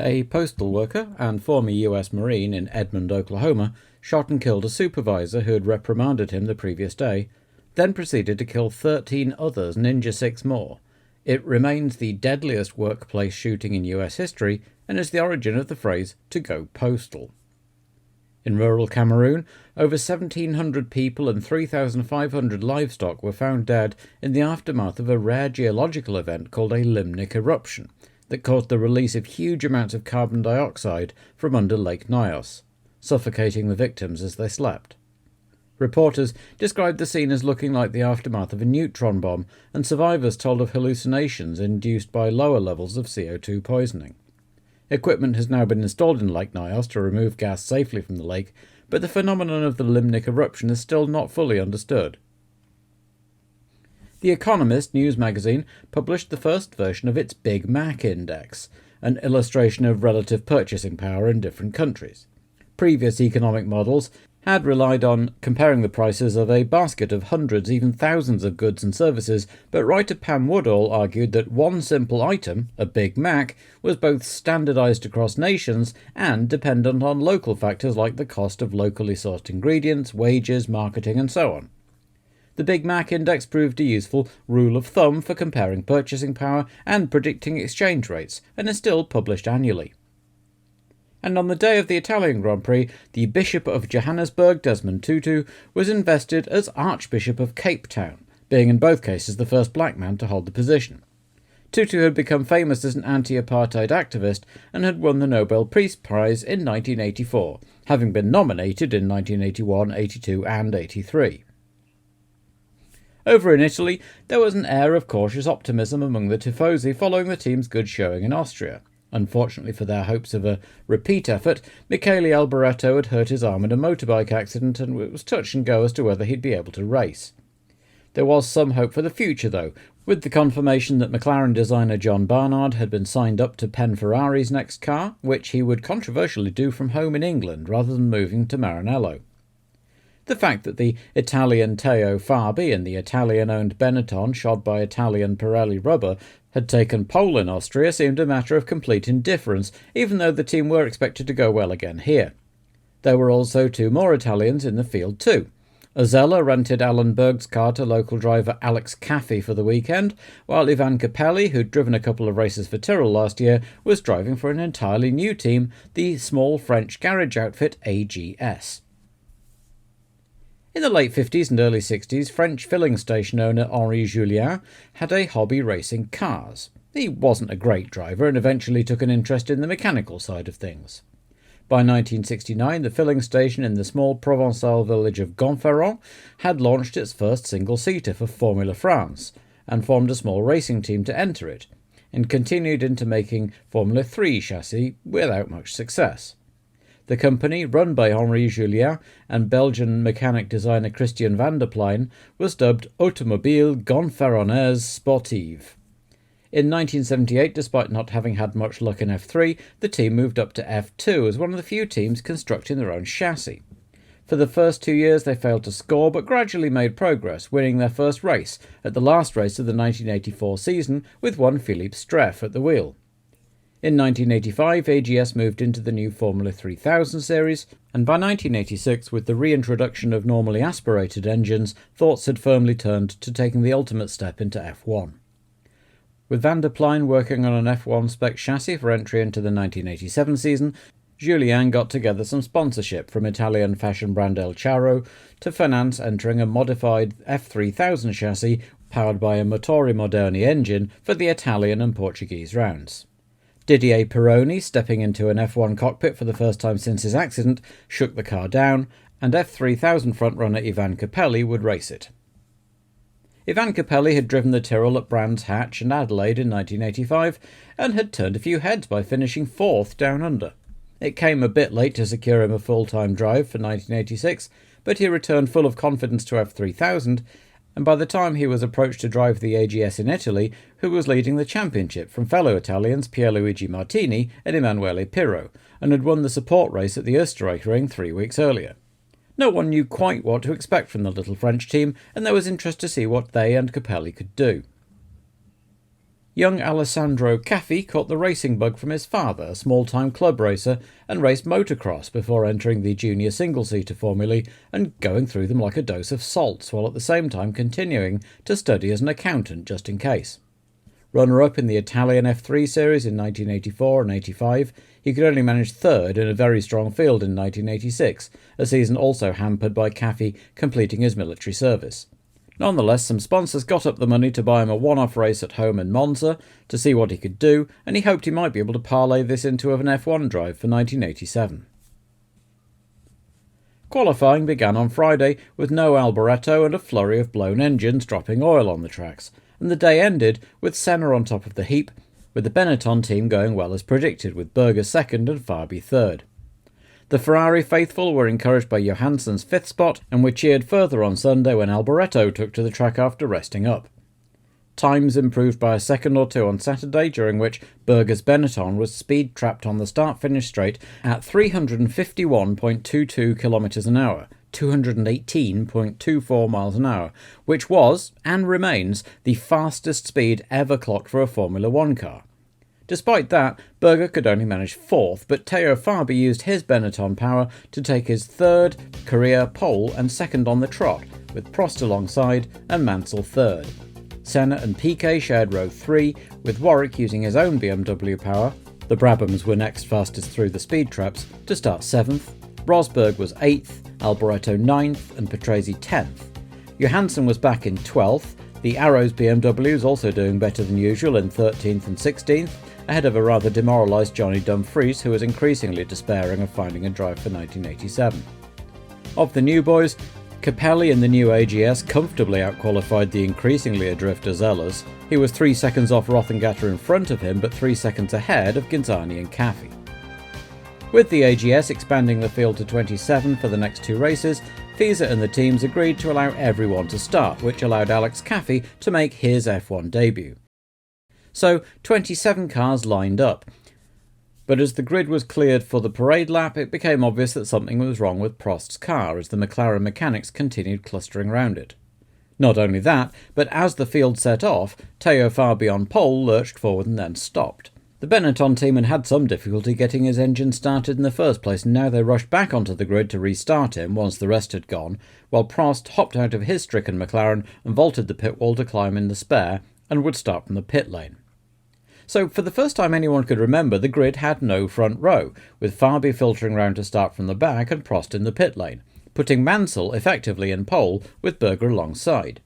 A postal worker and former US Marine in Edmond, Oklahoma, shot and killed a supervisor who had reprimanded him the previous day, then proceeded to kill 13 others and injure 6 more. It remains the deadliest workplace shooting in US history and is the origin of the phrase "to go postal." In rural Cameroon, over 1,700 people and 3,500 livestock were found dead in the aftermath of a rare geological event called a limnic eruption that caused the release of huge amounts of carbon dioxide from under Lake Nyos, suffocating the victims as they slept. Reporters described the scene as looking like the aftermath of a neutron bomb, and survivors told of hallucinations induced by lower levels of CO2 poisoning. Equipment has now been installed in Lake Nyos to remove gas safely from the lake, but the phenomenon of the limnic eruption is still not fully understood. The Economist news magazine published the first version of its Big Mac Index, an illustration of relative purchasing power in different countries. Previous economic models had relied on comparing the prices of a basket of hundreds, even thousands of goods and services, but writer Pam Woodall argued that one simple item, a Big Mac, was both standardized across nations and dependent on local factors like the cost of locally sourced ingredients, wages, marketing, and so on. The Big Mac Index proved a useful rule of thumb for comparing purchasing power and predicting exchange rates, and is still published annually. And on the day of the Italian Grand Prix, the Bishop of Johannesburg, Desmond Tutu, was invested as Archbishop of Cape Town, being in both cases the first black man to hold the position. Tutu had become famous as an anti-apartheid activist and had won the Nobel Peace Prize in 1984, having been nominated in 1981, 82 and 83. Over in Italy, there was an air of cautious optimism among the Tifosi following the team's good showing in Austria. Unfortunately for their hopes of a repeat effort, Michele Alboreto had hurt his arm in a motorbike accident, and it was touch and go as to whether he'd be able to race. There was some hope for the future, though, with the confirmation that McLaren designer John Barnard had been signed up to pen Ferrari's next car, which he would controversially do from home in England rather than moving to Maranello. The fact that the Italian Teo Fabi and the Italian-owned Benetton, shod by Italian Pirelli rubber, had taken pole in Austria seemed a matter of complete indifference, even though the team were expected to go well again here. There were also 2 more Italians in the field too. Ozella rented Alan Berg's car to local driver Alex Caffey for the weekend, while Ivan Capelli, who'd driven a couple of races for Tyrrell last year, was driving for an entirely new team, the small French garage outfit AGS. In the late 50s and early 60s, French filling station owner Henri Julien had a hobby racing cars. He wasn't a great driver and eventually took an interest in the mechanical side of things. By 1969, the filling station in the small Provençal village of Gonferrand had launched its first single-seater for Formula France and formed a small racing team to enter it, and continued into making Formula 3 chassis without much success. The company, run by Henri Julien and Belgian mechanic designer Christian van der Plein, was dubbed Automobile Gonferrandaise Sportive. In 1978, despite not having had much luck in F3, the team moved up to F2 as one of the few teams constructing their own chassis. For the first 2 years they failed to score, but gradually made progress, winning their first race at the last race of the 1984 season with one Philippe Streff at the wheel. In 1985, AGS moved into the new Formula 3000 series, and by 1986, with the reintroduction of normally aspirated engines, thoughts had firmly turned to taking the ultimate step into F1. With van der Plein working on an F1 spec chassis for entry into the 1987 season, Julien got together some sponsorship from Italian fashion brand El Charo to finance entering a modified F3000 chassis powered by a Motori Moderni engine for the Italian and Portuguese rounds. Didier Pironi, stepping into an F1 cockpit for the first time since his accident, shook the car down, and F3000 frontrunner Ivan Capelli would race it. Ivan Capelli had driven the Tyrrell at Brands Hatch and Adelaide in 1985, and had turned a few heads by finishing 4th down under. It came a bit late to secure him a full-time drive for 1986, but he returned full of confidence to F3000, and by the time he was approached to drive the AGS in Italy, who was leading the championship from fellow Italians Pierluigi Martini and Emanuele Pirro, and had won the support race at the Österreichring 3 weeks earlier. No one knew quite what to expect from the little French team, and there was interest to see what they and Capelli could do. young Alessandro Caffi caught the racing bug from his father, a small-time club racer, and raced motocross before entering the junior single-seater formulae and going through them like a dose of salts, while at the same time continuing to study as an accountant just in case. Runner-up in the Italian F3 series in 1984 and 85, he could only manage third in a very strong field in 1986, a season also hampered by Caffi completing his military service. Nonetheless, some sponsors got up the money to buy him a one-off race at home in Monza to see what he could do, and he hoped he might be able to parlay this into an F1 drive for 1987. Qualifying began on Friday with no Alboreto and a flurry of blown engines dropping oil on the tracks, and the day ended with Senna on top of the heap, with the Benetton team going well as predicted, with Berger second and Fabi third. The Ferrari faithful were encouraged by Johansson's fifth spot and were cheered further on Sunday when Alboreto took to the track after resting up. Times improved by a second or two on Saturday, during which Berger's Benetton was speed trapped on the start-finish straight at 351.22 km an hour, 218.24 miles an hour, which was, and remains, the fastest speed ever clocked for a Formula One car. Despite that, Berger could only manage fourth, but Teo Fabi used his Benetton power to take his third career pole and second on the trot, with Prost alongside and Mansell third. Senna and Piquet shared row 3, with Warwick using his own BMW power. The Brabhams were next fastest through the speed traps to start 7th. Rosberg was 8th, Alboreto 9th and Patrese 10th. Johansson was back in 12th. The Arrows BMW was also doing better than usual in 13th and 16th, ahead of a rather demoralised Johnny Dumfries, who was increasingly despairing of finding a drive for 1987. Of the new boys, Capelli in the new AGS comfortably outqualified the increasingly adrift Ozellas. He was 3 seconds off Rothengatter in front of him, but 3 seconds ahead of Ghinzani and Caffi. With the AGS expanding the field to 27 for the next 2 races, FISA and the teams agreed to allow everyone to start, which allowed Alex Caffi to make his F1 debut. So 27 cars lined up, but as the grid was cleared for the parade lap, it became obvious that something was wrong with Prost's car as the McLaren mechanics continued clustering around it. Not only that, but as the field set off, Teo Fabi on pole lurched forward and then stopped. The Benetton team had some difficulty getting his engine started in the first place, and now they rushed back onto the grid to restart him once the rest had gone, while Prost hopped out of his stricken McLaren and vaulted the pit wall to climb in the spare and would start from the pit lane. So, for the first time anyone could remember, the grid had no front row, with Fabi filtering round to start from the back and Prost in the pit lane, putting Mansell effectively in pole with Berger alongside.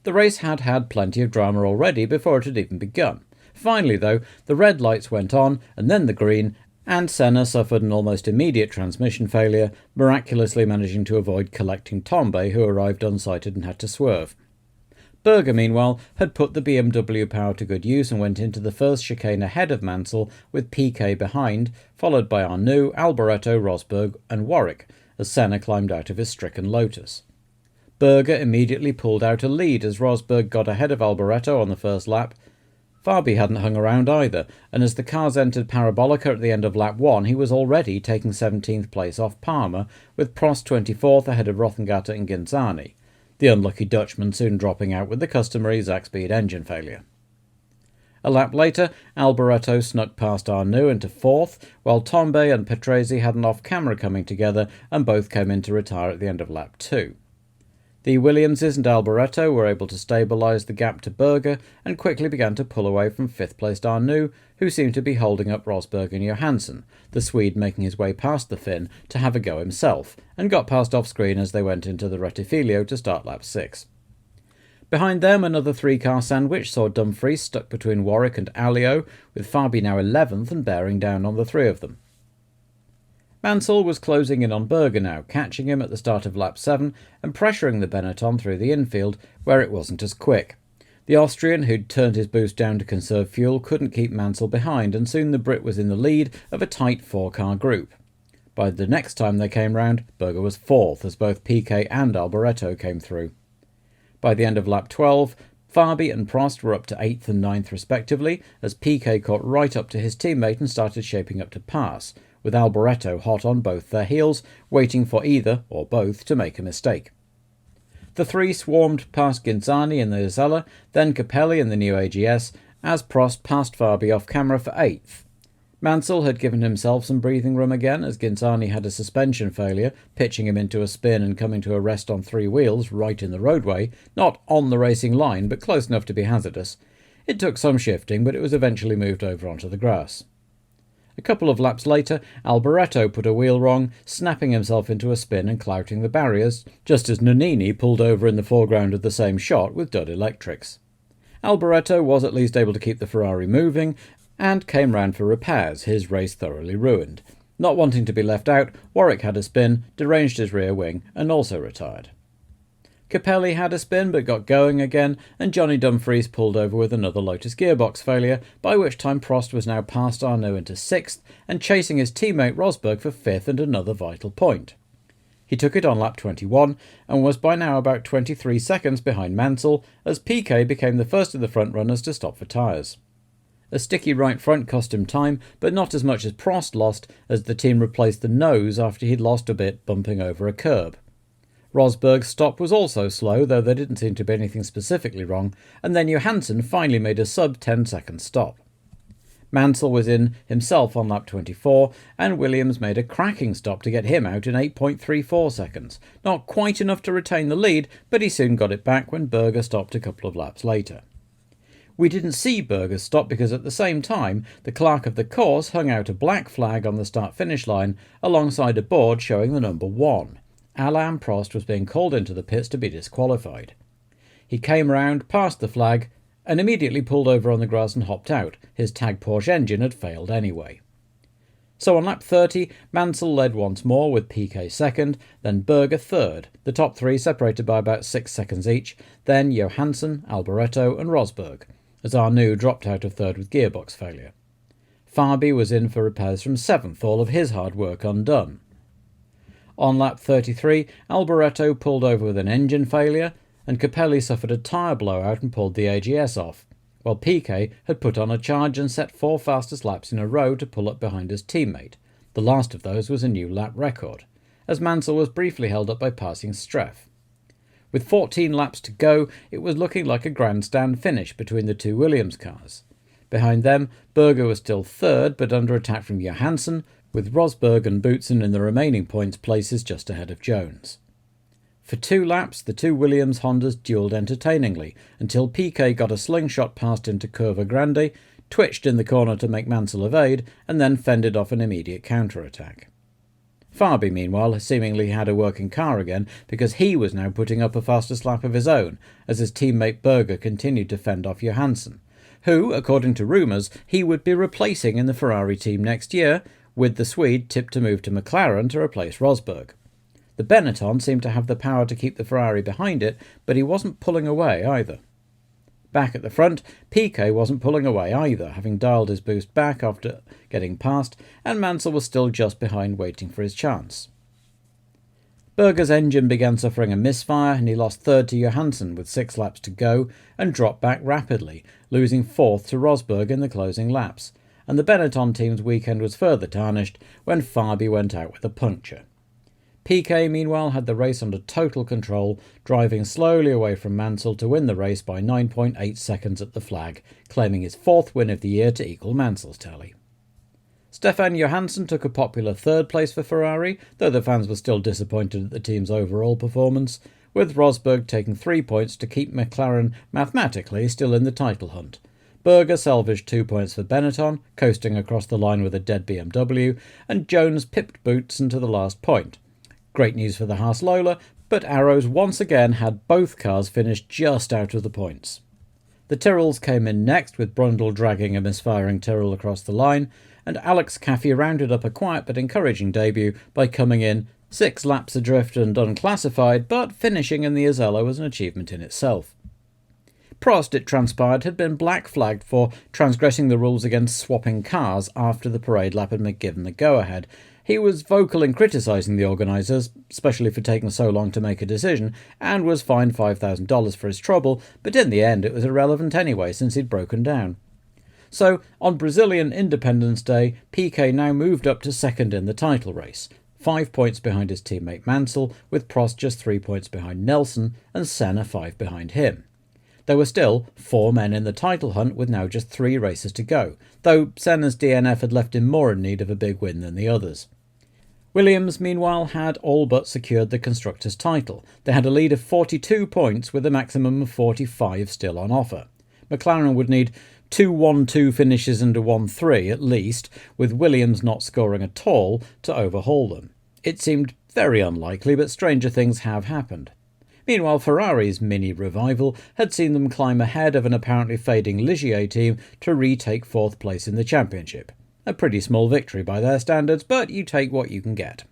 The race had had plenty of drama already before it had even begun. Finally, though, the red lights went on, and then the green, and Senna suffered an almost immediate transmission failure, miraculously managing to avoid collecting Tombe, who arrived unsighted and had to swerve. Berger, meanwhile, had put the BMW power to good use and went into the first chicane ahead of Mansell, with Piquet behind, followed by Arnoux, Alboreto, Rosberg and Warwick, as Senna climbed out of his stricken Lotus. Berger immediately pulled out a lead as Rosberg got ahead of Alboreto on the first lap. Fabi hadn't hung around either, and as the cars entered Parabolica at the end of lap 1, he was already taking 17th place off Palmer, with Prost 24th ahead of Rothengatter and Ghinzani. The unlucky Dutchman soon dropping out with the customary Zack-speed engine failure. A lap later, Alboreto snuck past Arnoux into 4th, while Tombe and Patrese had an off-camera coming together and both came in to retire at the end of lap 2. The Williamses and Alboreto were able to stabilise the gap to Berger and quickly began to pull away from 5th-placed Arnoux, who seemed to be holding up Rosberg and Johansson, the Swede making his way past the Finn to have a go himself, and got past off-screen as they went into the Rettifilo to start lap 6. Behind them, another 3-car sandwich saw Dumfries stuck between Warwick and Alliot, with Fabi now 11th and bearing down on the 3 of them. Mansell was closing in on Berger now, catching him at the start of lap 7 and pressuring the Benetton through the infield, where it wasn't as quick. The Austrian, who'd turned his boost down to conserve fuel, couldn't keep Mansell behind, and soon the Brit was in the lead of a tight 4-car group. By the next time they came round, Berger was 4th, as both Piquet and Alboreto came through. By the end of lap 12, Fabi and Prost were up to 8th and 9th respectively, as Piquet caught right up to his teammate and started shaping up to pass, with Alboreto hot on both their heels, waiting for either, or both, to make a mistake. The 3 swarmed past Ghinzani in the Osella, then Capelli in the new AGS, as Prost passed Fabi off camera for 8th. Mansell had given himself some breathing room again, as Ginzani had a suspension failure, pitching him into a spin and coming to a rest on 3 wheels right in the roadway, not on the racing line, but close enough to be hazardous. It took some shifting, but it was eventually moved over onto the grass. A couple of laps later, Alboreto put a wheel wrong, snapping himself into a spin and clouting the barriers, just as Nannini pulled over in the foreground of the same shot with dud electrics. Alboreto was at least able to keep the Ferrari moving, and came round for repairs, his race thoroughly ruined. Not wanting to be left out, Warwick had a spin, deranged his rear wing, and also retired. Capelli had a spin but got going again, and Johnny Dumfries pulled over with another Lotus gearbox failure, by which time Prost was now past Arnaud into 6th and chasing his teammate Rosberg for 5th and another vital point. He took it on lap 21 and was by now about 23 seconds behind Mansell, as Piquet became the first of the front runners to stop for tyres. A sticky right front cost him time, but not as much as Prost lost, as the team replaced the nose after he'd lost a bit bumping over a curb. Rosberg's stop was also slow, though there didn't seem to be anything specifically wrong, and then Johansson finally made a sub-10-second stop. Mansell was in himself on lap 24, and Williams made a cracking stop to get him out in 8.34 seconds. Not quite enough to retain the lead, but he soon got it back when Berger stopped a couple of laps later. We didn't see Berger's stop because at the same time, the clerk of the course hung out a black flag on the start-finish line alongside a board showing the number 1. Alain Prost was being called into the pits to be disqualified. He came round, passed the flag, and immediately pulled over on the grass and hopped out. His Tag Porsche engine had failed anyway. So on lap 30, Mansell led once more with Piquet second, then Berger third, the top 3 separated by about 6 seconds each, then Johansson, Alboreto and Rosberg, as Arnaud dropped out of third with gearbox failure. Fabi was in for repairs from 7th, all of his hard work undone. On lap 33, Alboreto pulled over with an engine failure, and Capelli suffered a tyre blowout and pulled the AGS off, while Piquet had put on a charge and set 4 fastest laps in a row to pull up behind his teammate. The last of those was a new lap record, as Mansell was briefly held up by passing Streff. With 14 laps to go, it was looking like a grandstand finish between the 2 Williams cars. Behind them, Berger was still third, but under attack from Johansson, with Rosberg and Boutsen in the remaining points places just ahead of Jones. For 2 laps, the 2 Williams Hondas duelled entertainingly, until Piquet got a slingshot past into Curva Grande, twitched in the corner to make Mansell evade, and then fended off an immediate counter-attack. Fabi, meanwhile, seemingly had a working car again, because he was now putting up a fastest lap of his own, as his teammate Berger continued to fend off Johansson, who, according to rumours, he would be replacing in the Ferrari team next year, with the Swede tipped to move to McLaren to replace Rosberg. The Benetton seemed to have the power to keep the Ferrari behind it, but he wasn't pulling away either. Back at the front, Piquet wasn't pulling away either, having dialed his boost back after getting past, and Mansell was still just behind waiting for his chance. Berger's engine began suffering a misfire, and he lost third to Johansson with 6 laps to go, and dropped back rapidly, losing 4th to Rosberg in the closing laps, and the Benetton team's weekend was further tarnished when Fabi went out with a puncture. Piquet, meanwhile, had the race under total control, driving slowly away from Mansell to win the race by 9.8 seconds at the flag, claiming his 4th win of the year to equal Mansell's tally. Stefan Johansson took a popular 3rd place for Ferrari, though the fans were still disappointed at the team's overall performance, with Rosberg taking 3 points to keep McLaren mathematically still in the title hunt. Berger salvaged 2 points for Benetton, coasting across the line with a dead BMW, and Jones pipped Boutsen to the last point. Great news for the Haas Lola, but Arrows once again had both cars finished just out of the points. The Tyrrells came in next, with Brundle dragging a misfiring Tyrrell across the line, and Alex Caffey rounded up a quiet but encouraging debut by coming in 6 laps adrift and unclassified, but finishing in the Azello was an achievement in itself. Prost, it transpired, had been black-flagged for transgressing the rules against swapping cars after the parade lap had been given the go-ahead. He was vocal in criticising the organisers, especially for taking so long to make a decision, and was fined $5,000 for his trouble, but in the end it was irrelevant anyway since he'd broken down. So, on Brazilian Independence Day, Piquet now moved up to second in the title race, 5 points behind his teammate Mansell, with Prost just 3 points behind Nelson, and Senna 5 behind him. There were still 4 men in the title hunt with now just 3 races to go, though Senna's DNF had left him more in need of a big win than the others. Williams, meanwhile, had all but secured the Constructors' title. They had a lead of 42 points with a maximum of 45 still on offer. McLaren would need 2 1-2 finishes and a 1-3 at least, with Williams not scoring at all, to overhaul them. It seemed very unlikely, but stranger things have happened. Meanwhile, Ferrari's mini-revival had seen them climb ahead of an apparently fading Ligier team to retake 4th place in the championship. A pretty small victory by their standards, but you take what you can get.